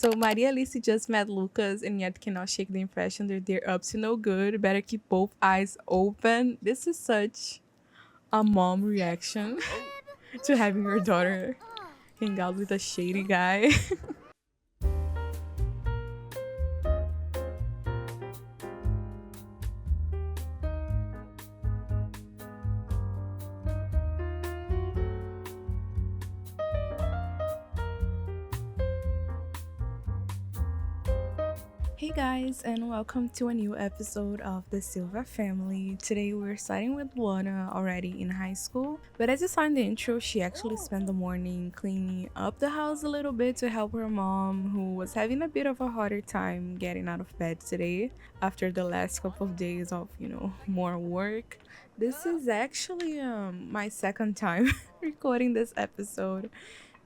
So Maria Alice just met Lucas and yet cannot shake the impression that they're up to no good. Better keep both eyes open. This is such a mom reaction to having your daughter hang out with a shady guy. Hey guys, and welcome to a new episode of the Silva family. Today we're starting with Luana, already in high school. But as you saw in the intro, she actually spent the morning cleaning up the house a little bit to help her mom, who was having a bit of a harder time getting out of bed today after the last couple of days of, more work. This is actually my second time recording this episode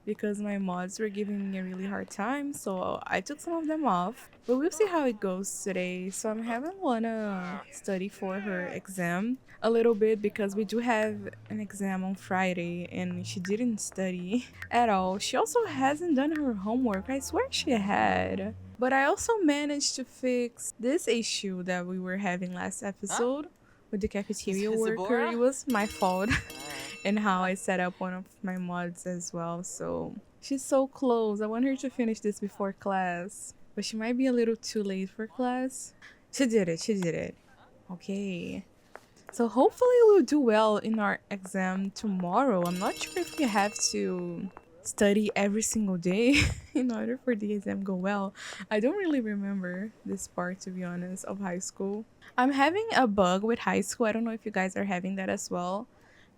because my mods were giving me a really hard time, so I took some of them off. But we'll see how it goes today. So I'm having Lana study for her exam a little bit because we do have an exam on Friday and she didn't study at all. She also hasn't done her homework. I swear she had. But I also managed to fix this issue that we were having last episode with the cafeteria worker. It was my fault. And how I set up one of my mods as well. So she's so close. I want her to finish this before class, but she might be a little too late for class. She did it. Okay. So hopefully we'll do well in our exam tomorrow. I'm not sure if we have to study every single day in order for the exam go well. I don't really remember this part, to be honest, of high school. I'm having a bug with high school. I don't know if you guys are having that as well,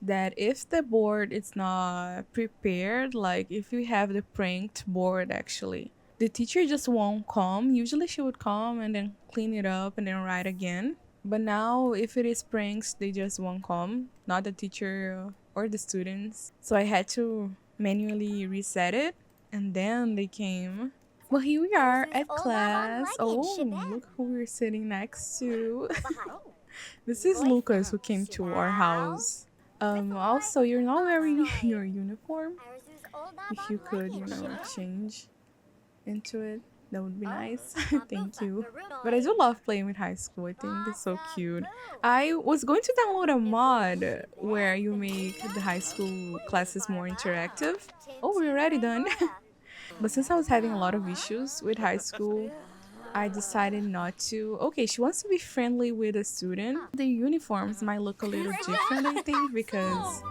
that if the board is not prepared, like if we have the pranked board, actually the teacher just won't come. Usually she would come and then clean it up and then write again, but now if it is pranks, they just won't come, not the teacher or the students. So I had to manually reset it and then they came. Well, here we are at class. Oh, look who we're sitting next to. This is Lucas, who came to our house. Also, you're not wearing your uniform. If you could, change into it, that would be nice. Thank you. But I do love playing with high school. I think it's so cute. I was going to download a mod where you make the high school classes more interactive. Oh, we're already done. But since I was having a lot of issues with high school, I decided not to. Okay, she wants to be friendly with a student. The uniforms might look a little different, I think, because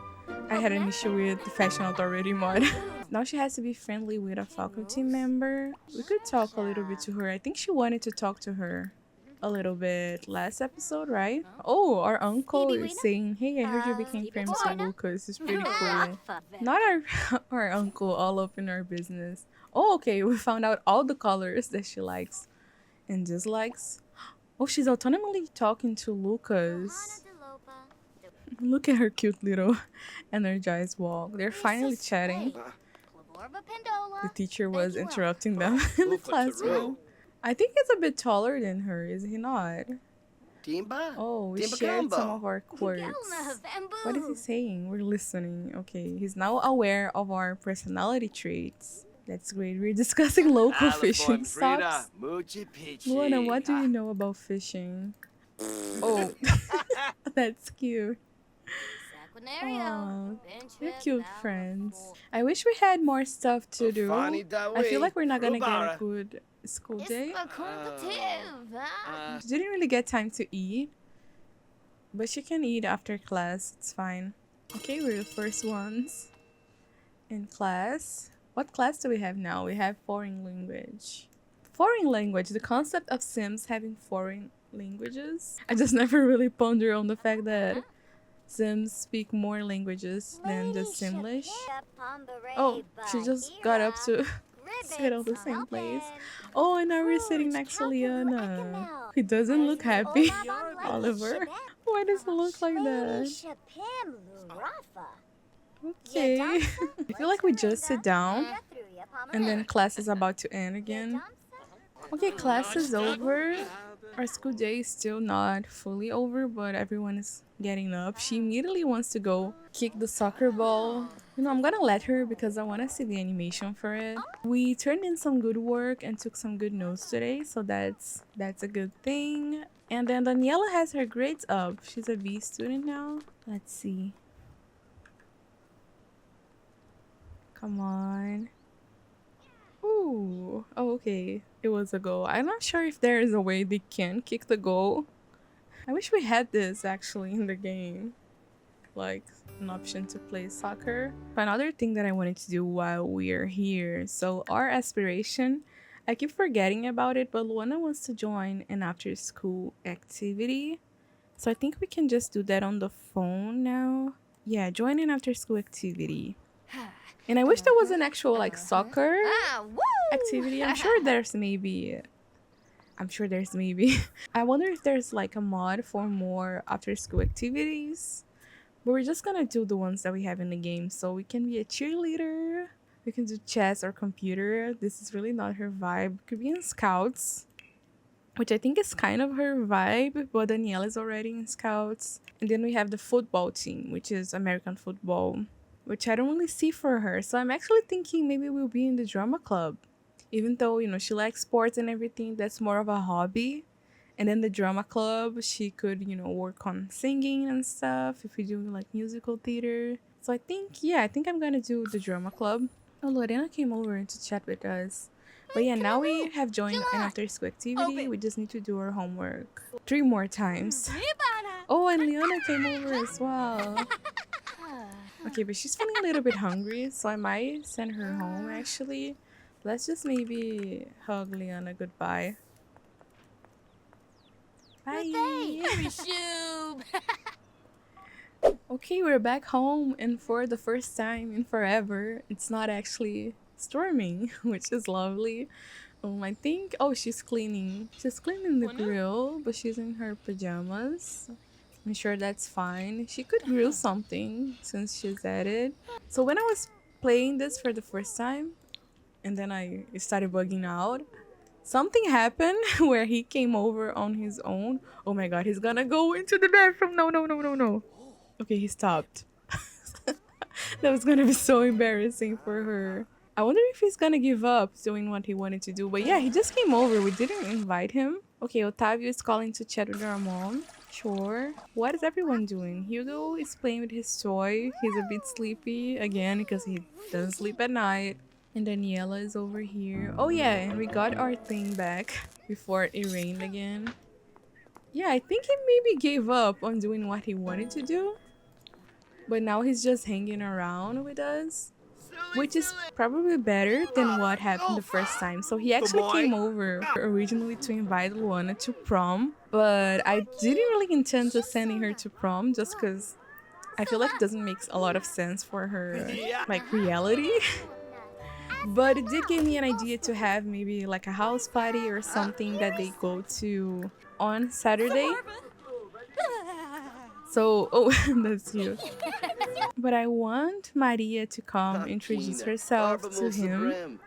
I had an issue with the fashion authority mod. Now she has to be friendly with a faculty member. We could talk a little bit to her. I think she wanted to talk to her a little bit last episode, right? Oh, our uncle is saying, hey, I heard you became friends with Lucas. It's pretty cool. Not our uncle all up in our business. Oh, okay, we found out all the colors that she likes and dislikes. Oh, she's autonomously talking to Lucas. Look at her cute little energized walk. They're finally chatting. The teacher was interrupting them in the classroom. I think he's a bit taller than her, is he not? Oh, we shared some of our quirks. What is he saying? We're listening. Okay, he's now aware of our personality traits. That's great. We're discussing local fishing stops. Luana, what do you know about fishing? Oh, that's cute. Aww, you're cute friends. I wish we had more stuff to do. I feel like we're not gonna get a good school day. She didn't really get time to eat, but she can eat after class. It's fine. Okay, we're the first ones in class. What class do we have now? We have foreign language. Foreign language, the concept of Sims having foreign languages. I just never really ponder on the fact that Sims speak more languages than just Simlish. Oh, she just got up to sit on the same place. Oh, and now we're sitting next to Liana. He doesn't look happy. Oliver. Why does he look like that? Okay. I feel like we just sit down and then class is about to end again. Okay, class is over. Our school day is still not fully over, but everyone is getting up. She immediately wants to go kick the soccer ball You know, I'm gonna let her because I want to see the animation for it. We turned in some good work and took some good notes today, so that's a good thing. And then Daniela has her grades up. She's a B student now. Let's see. Come on. Ooh. Oh, okay. It was a goal. I'm not sure if there is a way they can kick the goal. I wish we had this actually in the game. Like an option to play soccer. Another thing that I wanted to do while we're here. So our aspiration, I keep forgetting about it, but Luana wants to join an after school activity. So I think we can just do that on the phone now. Yeah, join an after school activity. And I wish there was an actual like soccer activity. I'm sure there's maybe. I wonder if there's like a mod for more after school activities. But we're just gonna do the ones that we have in the game. So we can be a cheerleader. We can do chess or computer. This is really not her vibe. Could be in scouts, which I think is kind of her vibe. But Danielle is already in scouts. And then we have the football team, which is American football, which I don't really see for her. So I'm actually thinking maybe we'll be in the drama club. Even though, you know, she likes sports and everything, that's more of a hobby. And then the drama club, she could, you know, work on singing and stuff if we do like musical theater. So I think I'm gonna do the drama club. Oh, Lorena came over to chat with us. But yeah, now we have joined an after school activity. We just need to do our homework 3 more times. Oh, and Leona came over as well. Okay, but she's feeling a little bit hungry, so I might send her home actually. Let's just maybe hug Leona goodbye. Bye. Okay, we're back home, and for the first time in forever, it's not actually storming, which is lovely. I think, oh, she's cleaning. She's cleaning the grill, but she's in her pajamas. I'm sure that's fine. She could grill something since she's at it. So when I was playing this for the first time, and then I started bugging out, something happened where he came over on his own. Oh my god, he's gonna go into the bathroom. No, no, no, no, no. Okay, he stopped. That was gonna be so embarrassing for her. I wonder if he's gonna give up doing what he wanted to do. But yeah, he just came over. We didn't invite him. Okay, Otavio is calling to chat with our mom. Sure. What is everyone doing? Hugo is playing with his toy. He's a bit sleepy again because he doesn't sleep at night. And Daniela is over here. Oh yeah, and we got our thing back before it rained again. Yeah, I think he maybe gave up on doing what he wanted to do. But now he's just hanging around with us, which is probably better than what happened the first time. So he actually came over originally to invite Luana to prom, but I didn't really intend to sending her to prom just because I feel like it doesn't make a lot of sense for her like reality. But it did give me an idea to have maybe like a house party or something that they go to on Saturday. So, oh, that's you. But I want Maria to come introduce herself to him.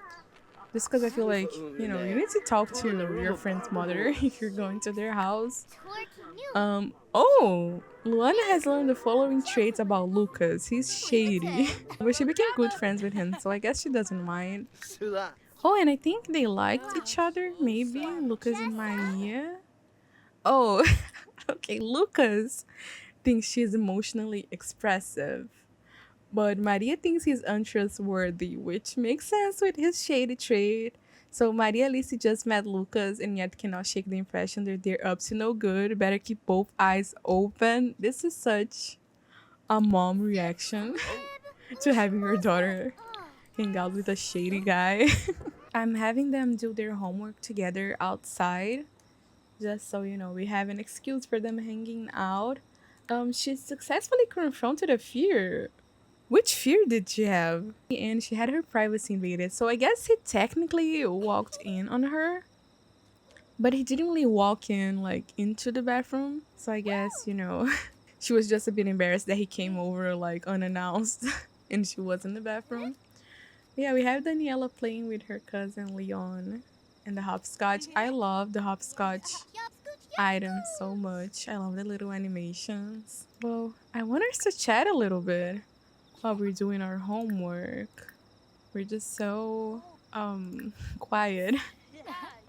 Just because I feel like, you know, you need to talk to your friend's mother if you're going to their house. Oh, Luana has learned the following traits about Lucas. He's shady. But she became good friends with him, so I guess she doesn't mind. Oh, and I think they liked each other, maybe, Lucas and Maria. Oh, okay, Lucas thinks she's emotionally expressive. But Maria thinks he's untrustworthy, which makes sense with his shady trait. So Maria at least just met Lucas and yet cannot shake the impression that they're up to no good. Better keep both eyes open. This is such a mom reaction to having your daughter hang out with a shady guy. I'm having them do their homework together outside. Just so you know, we have an excuse for them hanging out. She successfully confronted a fear. Which fear did she have? And she had her privacy invaded. So I guess he technically walked in on her. But he didn't really walk in like into the bathroom. So I guess, you know, she was just a bit embarrassed that he came over like unannounced and she was in the bathroom. But yeah, we have Daniela playing with her cousin Leon and the hopscotch. I love the hopscotch items so much. I love the little animations. Well, I want us to chat a little bit. while we're doing our homework. We're just so quiet.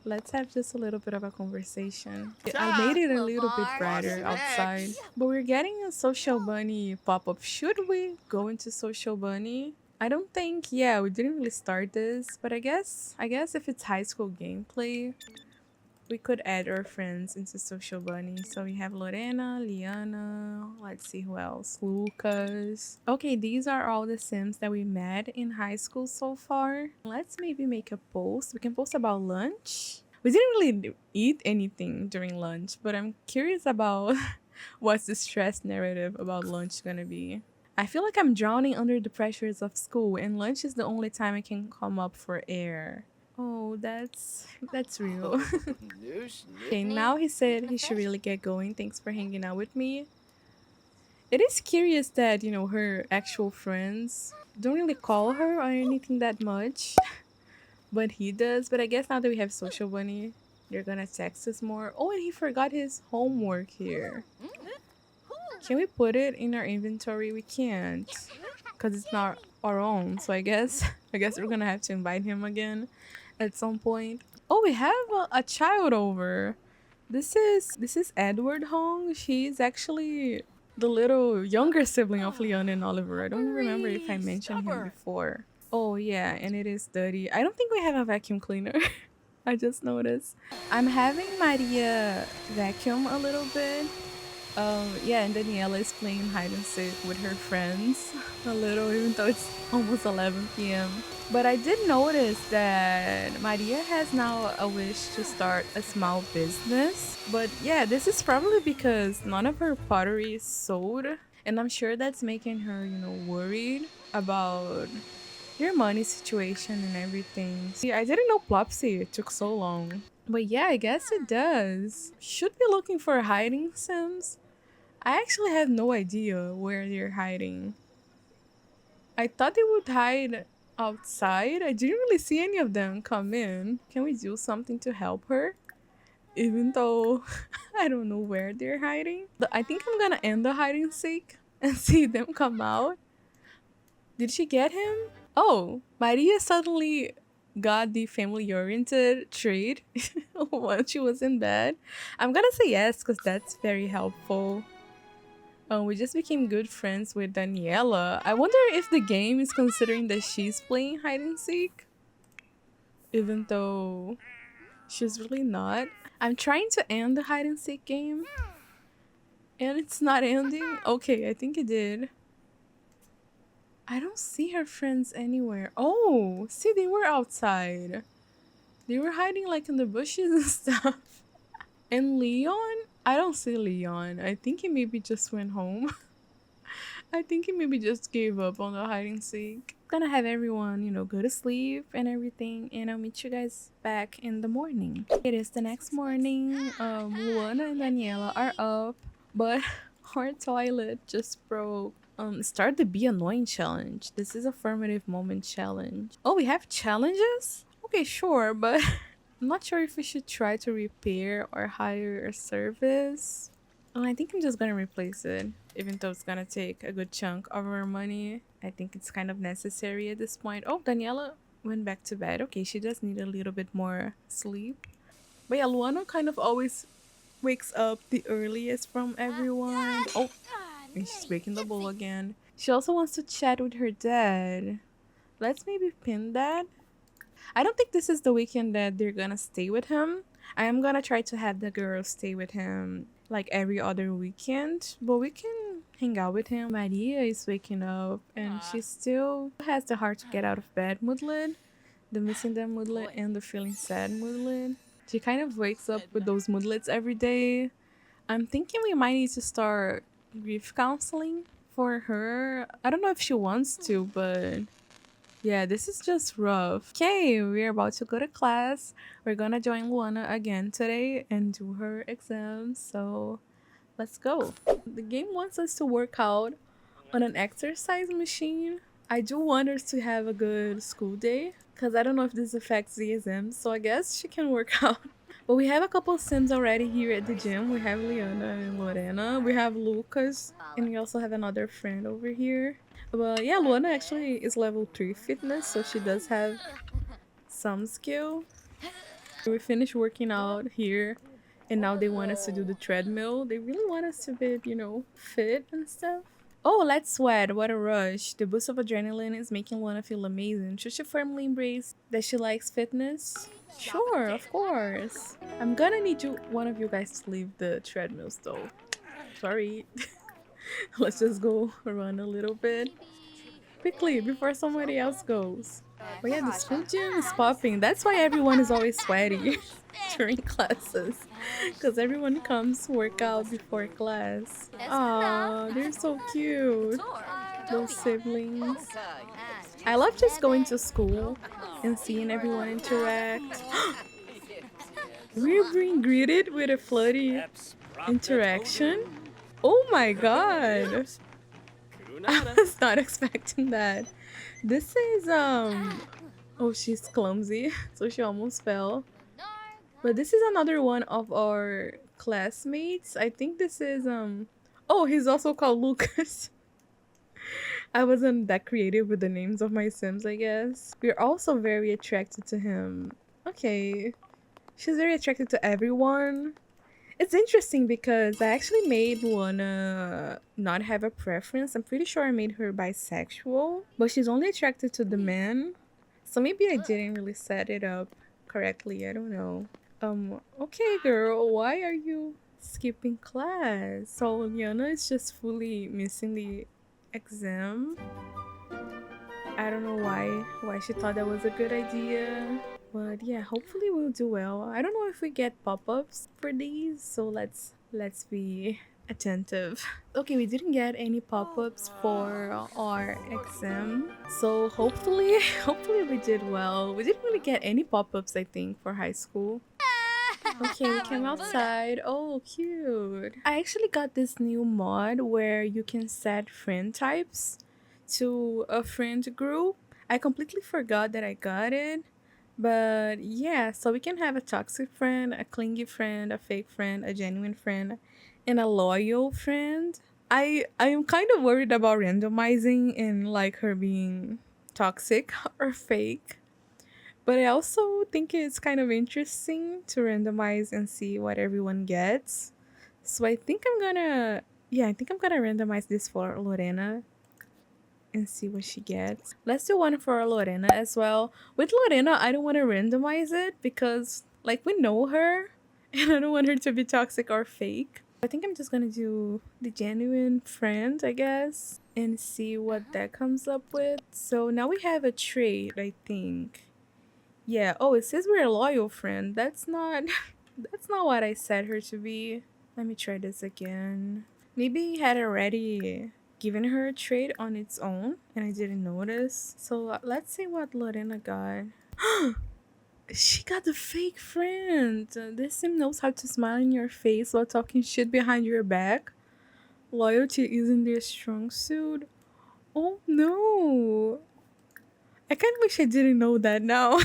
Let's have just a little bit of a conversation. I made it a little bit brighter outside, but we're getting a social bunny pop-up. Should we go into social bunny? I don't think, yeah, we didn't really start this, but I guess if it's high school gameplay, we could add our friends into social bunny. So we have Lorena, Liana, let's see who else, Lucas. Okay, these are all the sims that we met in high school so far. Let's maybe make a post. We can post about lunch. We didn't really eat anything during lunch, but I'm curious about what's the stress narrative about lunch gonna be. I feel like I'm drowning under the pressures of school, and lunch is the only time I can come up for air. Oh, that's real. Okay, now he said he should really get going. Thanks for hanging out with me. It is curious that, her actual friends don't really call her or anything that much, but he does. But I guess now that we have Social Bunny, they're gonna text us more. Oh, and he forgot his homework here. Can we put it in our inventory? We can't, because it's not our own. So I guess we're gonna have to invite him again at some point. Oh, we have a child over. This is Edward Hong. She's actually the little younger sibling of Leon and Oliver. I don't remember if I mentioned him before. Oh yeah, and it is dirty. I don't think we have a vacuum cleaner. I just noticed. I'm having Maria vacuum a little bit. Yeah, and Daniela is playing hide and seek with her friends a little, even though it's almost 11 p.m. But I did notice that Maria has now a wish to start a small business. But yeah, this is probably because none of her pottery is sold. And I'm sure that's making her, worried about your money situation and everything. See, I didn't know Plopsy took so long. But yeah, I guess it does. Should be looking for hiding sims. I actually have no idea where they're hiding. I thought they would hide outside. I didn't really see any of them come in. Can we do something to help her? Even though I don't know where they're hiding. But I think I'm gonna end the hide and seek and see them come out. Did she get him? Oh, Maria suddenly got the family-oriented trait while she was in bed. I'm gonna say yes because that's very helpful. We just became good friends with Daniela. I wonder if the game is considering that she's playing hide and seek, even though she's really not. I'm trying to end the hide and seek game, and it's not ending. Okay, I think it did. I don't see her friends anywhere. Oh, see, they were outside. They were hiding like in the bushes and stuff. And Leon? I don't see Leon. I think he maybe just went home. I think he maybe just gave up on the hide and seek. Gonna have everyone, go to sleep and everything, and I'll meet you guys back in the morning. It is the next morning. Luana and Daniela are up, but our toilet just broke. Start the Be Annoying challenge. This is affirmative moment challenge. Oh, we have challenges? Okay, sure, but I'm not sure if we should try to repair or hire a service. I think I'm just gonna replace it, even though it's gonna take a good chunk of our money. I think it's kind of necessary at this point. Oh, Daniela went back to bed. Okay, she does need a little bit more sleep. But yeah, Luana kind of always wakes up the earliest from everyone. Oh, and she's breaking the bowl again. She also wants to chat with her dad. Let's maybe pin that. I don't think this is the weekend that they're gonna stay with him. I am gonna try to have the girls stay with him like every other weekend, but we can hang out with him. Maria is waking up and she still has the hard to get out of bed moodlet, the missing them moodlet, and the feeling sad moodlet. She kind of wakes up with those moodlets every day. I'm thinking we might need to start grief counseling for her. I don't know if she wants to, but yeah, this is just rough. Okay, we're about to go to class. We're gonna join Luana again today and do her exams. So let's go. The game wants us to work out on an exercise machine. I do want her to have a good school day because I don't know if this affects the exams. So I guess she can work out. But we have a couple sims already here at the gym. We have Liana and Lorena. We have Lucas. And we also have another friend over here. But yeah, Luana actually is level 3 fitness, so she does have some skill. We finished working out here, and now they want us to do the treadmill. They really want us to be, fit and stuff. Oh, let's sweat. What a rush. The boost of adrenaline is making Luana feel amazing. Should she firmly embrace that she likes fitness? Sure, of course. I'm gonna need one of you guys to leave the treadmills though. Sorry. Let's just go run a little bit. Quickly, before somebody else goes. But yeah, the school gym is popping. That's why everyone is always sweaty during classes. Because everyone comes work out before class. Aw, they're so cute. Those siblings. I love just going to school and seeing everyone interact. We're being greeted with a floody interaction. Oh my god. I was not expecting that. This is oh, she's clumsy, so she almost fell. But this is another one of our classmates. I think this is oh, he's also called Lucas. I wasn't that creative with the names of my Sims, I guess. We're also very attracted to him. Okay. She's very attracted to everyone. It's interesting because I actually made Luana not have a preference. I'm pretty sure I made her bisexual, but she's only attracted to the men. So maybe I didn't really set it up correctly. I don't know. Okay, girl, why are you skipping class? So Liana is just fully missing the exam. I don't know why she thought that was a good idea. But yeah, hopefully we'll do well. I don't know if we get pop-ups for these, so let's be attentive. Okay, we didn't get any pop-ups for our exam. So hopefully we did well. We didn't really get any pop-ups, I think, for high school. Okay, we came outside. Oh, cute. I actually got this new mod where you can set friend types to a friend group. I completely forgot that I got it. But yeah, so we can have a toxic friend, a clingy friend, a fake friend, a genuine friend, and a loyal friend. I am kind of worried about randomizing and like her being toxic or fake. But I also think it's kind of interesting to randomize and see what everyone gets. So I think I think I'm gonna randomize this for Lorena and see what she gets. Let's do one for Lorena as well. With Lorena, I don't want to randomize it because like we know her and I don't want her to be toxic or fake. I think I'm just gonna do the genuine friend, I guess, and see what that comes up with. So now we have a trait, I think. Yeah, oh, it says we're a loyal friend. That's not that's not what I said her to be. Let me try this again. Maybe he had already given her a trait on its own and I didn't notice. So let's see what Lorena got. She got the fake friend. This sim knows how to smile in your face while talking shit behind your back. Loyalty isn't their strong suit. Oh no. I kind of wish I didn't know that now.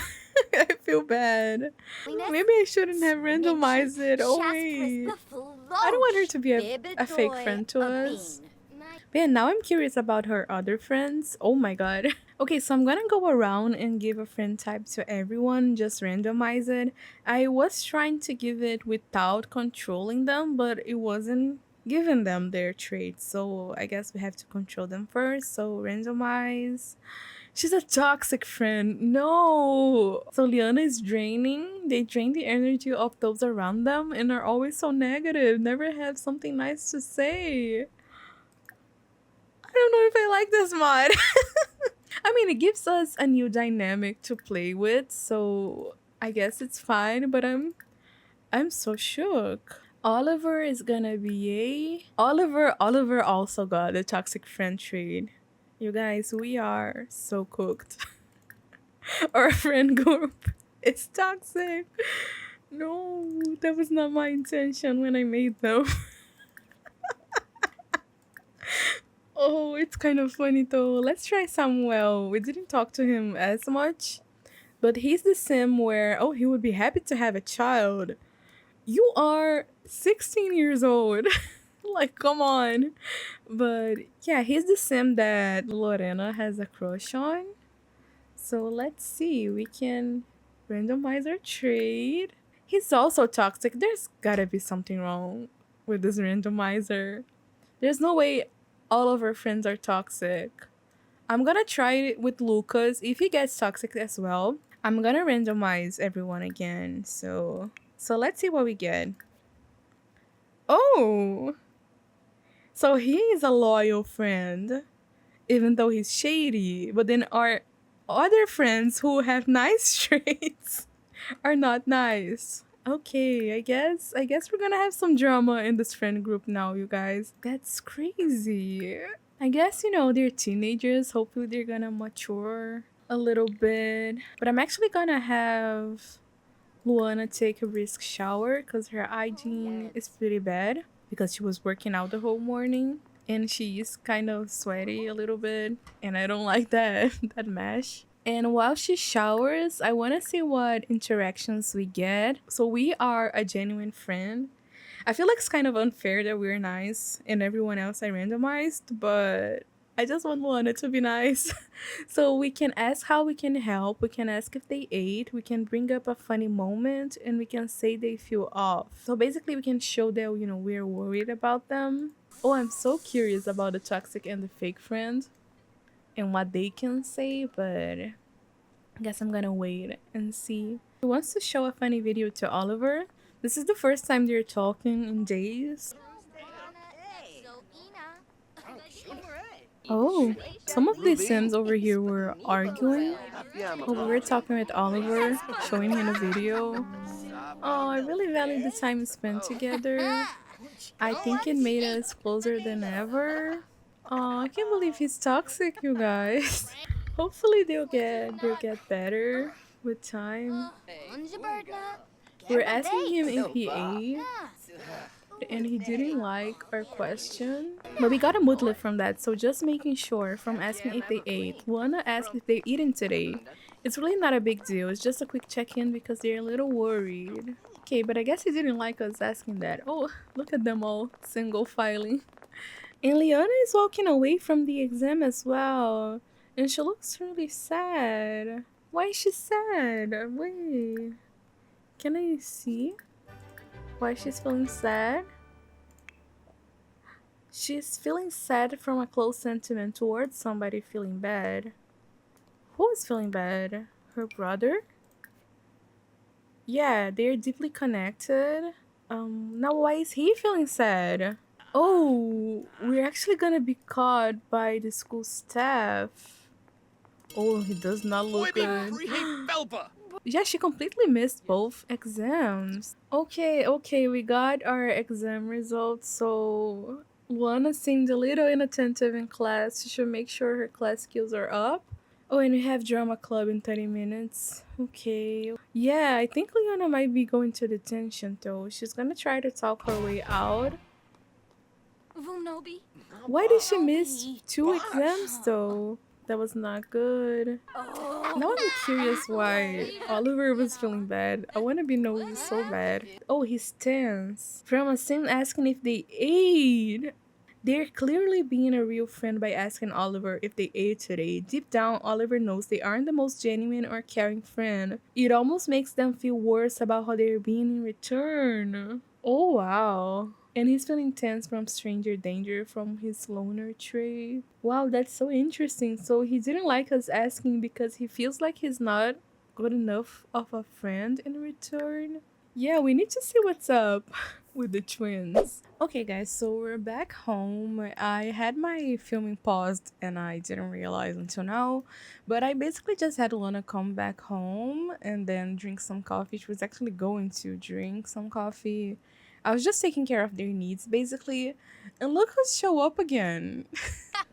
I feel bad. Maybe I shouldn't have randomized it. Oh wait. I don't want her to be a fake friend to us. But yeah, now I'm curious about her other friends. Oh my god. Okay, so I'm gonna go around and give a friend type to everyone, just randomize it. I was trying to give it without controlling them, but it wasn't giving them their traits. So I guess we have to control them first. So randomize. She's a toxic friend. No. So Liana is draining. They drain the energy of those around them and are always so negative. Never have something nice to say. I don't know if I like this mod. I mean, it gives us a new dynamic to play with, so I guess it's fine, but I'm so shook. Oliver is gonna be a Oliver also got the toxic friend trait. You guys, we are so cooked. Our friend group is toxic. No, that was not my intention when I made them. Oh, it's kind of funny though. Let's try Samuel. We didn't talk to him as much, but he's the sim where, oh, he would be happy to have a child. You are 16 years old. Like, come on. But yeah, he's the sim that Lorena has a crush on. So let's see. We can randomize our trade. He's also toxic. There's gotta be something wrong with this randomizer. There's no way all of our friends are toxic. I'm gonna try it with Lucas. If he gets toxic as well, I'm gonna randomize everyone again. So let's see what we get. Oh, so he is a loyal friend, even though he's shady. But then our other friends who have nice traits are not nice. Okay, I guess we're gonna have some drama in this friend group now, you guys. That's crazy. I guess they're teenagers. Hopefully they're gonna mature a little bit. But I'm actually gonna have Luana take a risk shower because her hygiene is pretty bad because she was working out the whole morning and she is kind of sweaty a little bit and I don't like that that mesh. And while she showers, I want to see what interactions we get. So we are a genuine friend. I feel like it's kind of unfair that we're nice and everyone else I randomized, but I just want Luana to be nice. So we can ask how we can help, we can ask if they ate, we can bring up a funny moment, and we can say they feel off. So basically we can show that we're worried about them. Oh, I'm so curious about the toxic and the fake friend and what they can say, but I guess I'm gonna wait and see. He wants to show a funny video to Oliver. This is the first time they're talking in days. Oh, some of the Sims over here were arguing. Oh, we were talking with Oliver, showing him a video. Oh, I really value the time spent together. I think it made us closer than ever. Oh, I can't believe he's toxic, you guys. Hopefully they'll get better with time. We're asking him if he ate, and he didn't like our question. But we got a moodlet from that, so just making sure from asking if they ate. Luana asked if they're eating today. It's really not a big deal, it's just a quick check-in because they're a little worried. Okay, but I guess he didn't like us asking that. Oh, look at them all single filing. And Liana is walking away from the exam as well. And she looks really sad. Why is she sad? Wait. Can I see why she's feeling sad? She's feeling sad from a close sentiment towards somebody feeling bad. Who is feeling bad? Her brother? Yeah, they're deeply connected. Now why is he feeling sad? Oh, we're actually gonna be caught by the school staff. Oh, he does not look good. Yeah, she completely missed both exams. Okay, we got our exam results. So Luana seemed a little inattentive in class. She should make sure her class skills are up. Oh, and we have drama club in 30 minutes. Okay. Yeah, I think Leona might be going to detention though. She's gonna try to talk her way out. Why did she miss 2 exams though? That was not good. Now I'm curious why Oliver was feeling bad. I want to be nosy so bad. Oh, he's tense. From a sim asking if they ate. They're clearly being a real friend by asking Oliver if they ate today. Deep down, Oliver knows they aren't the most genuine or caring friend. It almost makes them feel worse about how they're being in return. Oh wow. And he's feeling tense from stranger danger from his loner trait. Wow, that's so interesting. So he didn't like us asking because he feels like he's not good enough of a friend in return. Yeah, we need to see what's up with the twins. Okay guys, so we're back home. I had my filming paused and I didn't realize until now, but I basically just had Luna come back home and then drink some coffee. She was actually going to drink some coffee. I was just taking care of their needs basically, and look who's show up again.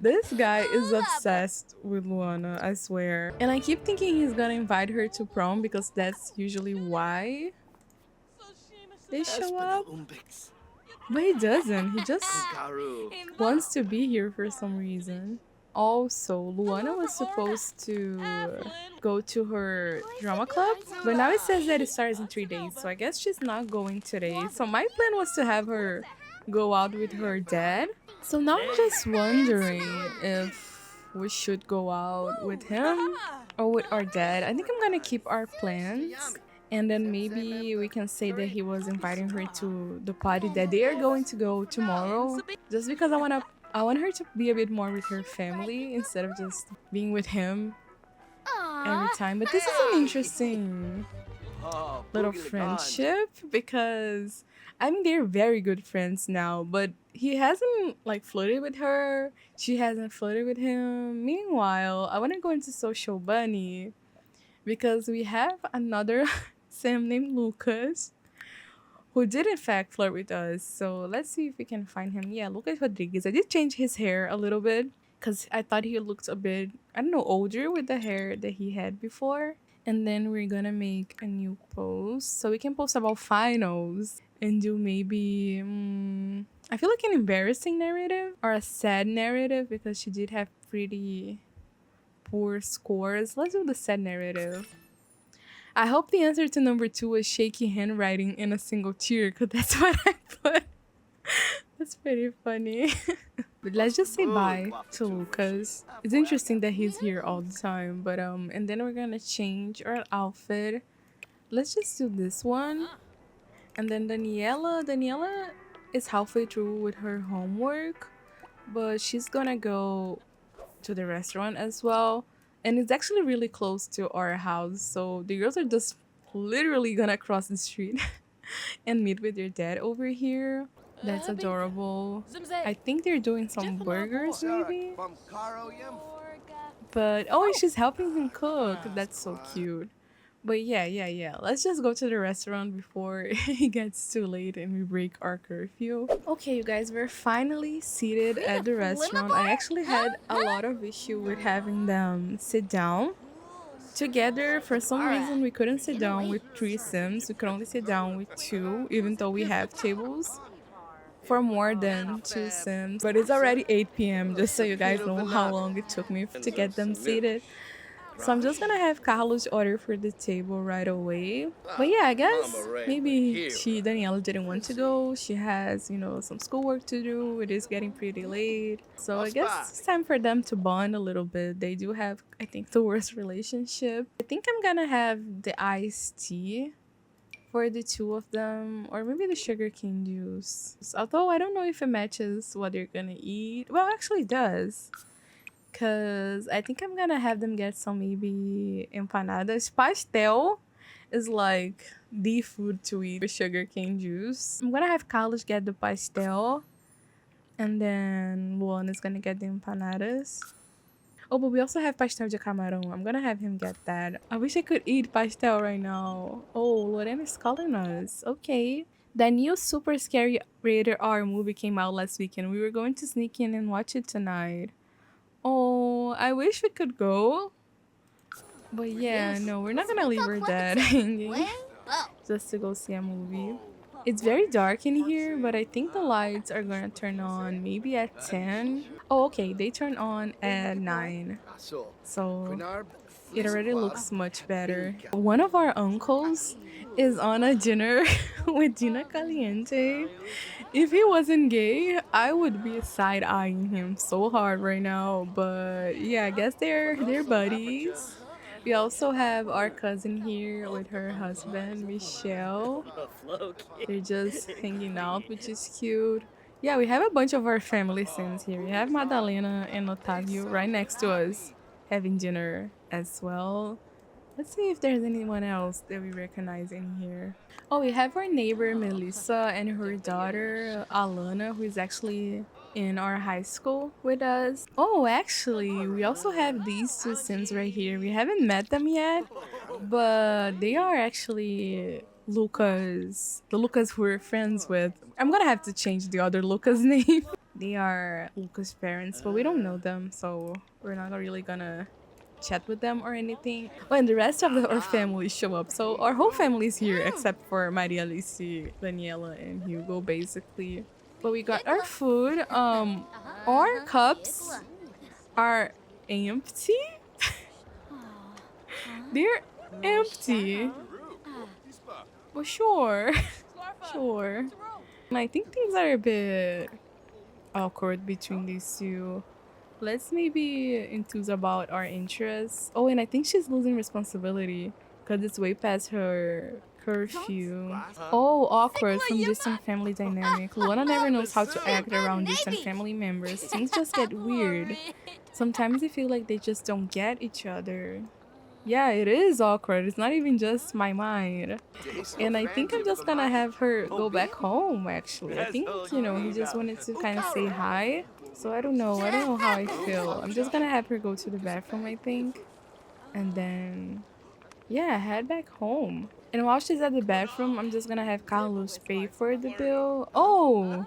This guy is obsessed with Luana, I swear. And I keep thinking he's gonna invite her to prom because that's usually why they show up. But he doesn't. He just wants to be here for some reason. Also, Luana was supposed to go to her drama club, but now it says that it starts in 3 days, so I guess she's not going today. So my plan was to have her go out with her dad. So now I'm just wondering if we should go out with him or with our dad. I think I'm gonna keep our plans. And then maybe we can say that he was inviting her to the party that they are going to go tomorrow. Just because I want her to be a bit more with her family instead of just being with him every time. But this is an interesting little friendship because I mean they're very good friends now, but he hasn't like flirted with her. She hasn't flirted with him. Meanwhile, I want to go into Social Bunny because we have another Sam named Lucas who did in fact flirt with us. So let's see if we can find him. Yeah, Lucas Rodriguez. I did change his hair a little bit because I thought he looked a bit, I don't know, older with the hair that he had before. And then we're gonna make a new post. So we can post about finals and do maybe, I feel like an embarrassing narrative or a sad narrative because she did have pretty poor scores. Let's do the sad narrative. I hope the answer to number 2 was shaky handwriting in a single tear because that's what I put. That's pretty funny. But let's just say bye to Lucas. It's interesting that he's here all the time. But and then we're gonna change our outfit. Let's just do this one. And then Daniela is halfway through with her homework, but she's gonna go to the restaurant as well. And it's actually really close to our house, so the girls are just literally gonna cross the street and meet with their dad over here. That's adorable. I think they're doing some burgers maybe. But oh, she's helping him cook. That's so cute. But yeah. Let's just go to the restaurant before it gets too late and we break our curfew. Okay, you guys, we're finally seated at the restaurant. I actually had a lot of issue with having them sit down together. For some reason, we couldn't sit down with 3 Sims. We could only sit down with 2, even though we have tables for more than 2 Sims. But it's already 8 p.m. just so you guys know how long it took me to get them seated. So I'm just gonna have Carlos order for the table right away. But yeah, I guess maybe Daniela didn't want to go. She has, you know, some schoolwork to do. It is getting pretty late. So I guess it's time for them to bond a little bit. They do have, I think, the worst relationship. I think I'm gonna have the iced tea for the 2 of them, or maybe the sugarcane juice. Although I don't know if it matches what they're gonna eat. Well, actually it does. Because I think I'm gonna have them get some maybe empanadas. Pastel is like the food to eat with sugarcane juice. I'm gonna have Carlos get the pastel. And then Luana is gonna get the empanadas. Oh, but we also have pastel de camarão. I'm gonna have him get that. I wish I could eat pastel right now. Oh, Lorena is calling us. Okay. The new Super Scary Rated R movie came out last weekend. We were going to sneak in and watch it tonight. Oh, I wish we could go. But yeah, no, we're not gonna leave her dead hanging just to go see a movie. It's very dark in here, but I think the lights are gonna turn on maybe at 10. Oh, okay, they turn on at 9. So it already looks much better. One of our uncles is on a dinner with Gina Caliente. If he wasn't gay, I would be side-eyeing him so hard right now. But yeah, I guess they're buddies. We also have our cousin here with her husband, Michelle. They're just hanging out, which is cute. Yeah, we have a bunch of our family scenes here. We have Madalena and Otavio right next to us having dinner as well. Let's see if there's anyone else that we recognize in here. Oh, we have our neighbor Melissa and her daughter Alana, who is actually in our high school with us. Oh, actually, we also have these 2 Sims right here. We haven't met them yet, but they are actually the Lucas who we're friends with. I'm gonna have to change the other Lucas name. They are Lucas' parents, but we don't know them, so we're not really gonna chat with them or anything. Oh, and the rest of our family show up. So our whole family is here except for Maria Alice, Daniela, and Hugo, basically. But we got our food. Our cups are empty. They're empty. Well, sure. Sure. And I think things are a bit awkward between these two. Let's maybe enthuse about our interests. Oh, and I think she's losing responsibility because it's way past her curfew. Oh, awkward from distant family dynamic. Luana never knows how to act around distant family members. Things just get weird. Sometimes I feel like they just don't get each other. Yeah, it is awkward. It's not even just my mind. And I think I'm just gonna have her go back home, actually. I think, he just wanted to kind of say hi. So I don't know. I don't know how I feel. I'm just gonna have her go to the bathroom, I think. And then, yeah, head back home. And while she's at the bathroom, I'm just gonna have Carlos pay for the bill. Oh!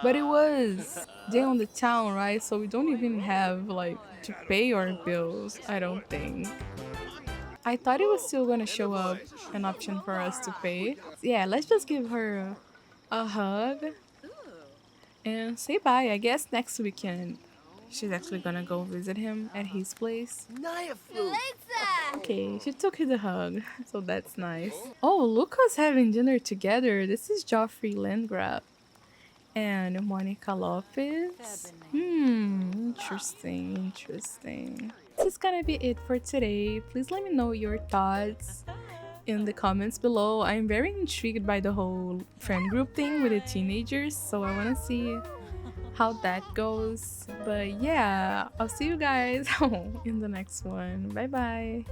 But it was day on the town, right? So we don't even have, like, to pay our bills, I don't think. I thought it was still gonna show up an option for us to pay. Yeah, let's just give her a hug and say bye. I guess next weekend she's actually gonna go visit him at his place. Okay, she took the hug, so that's nice. Oh, look who's having dinner together. This is Joffrey Landgraf and Monica Lopez. Interesting, interesting. This is gonna be it for today. Please let me know your thoughts in the comments below. I'm very intrigued by the whole friend group thing with the teenagers, so I want to see how that goes. But yeah, I'll see you guys in the next one. Bye bye.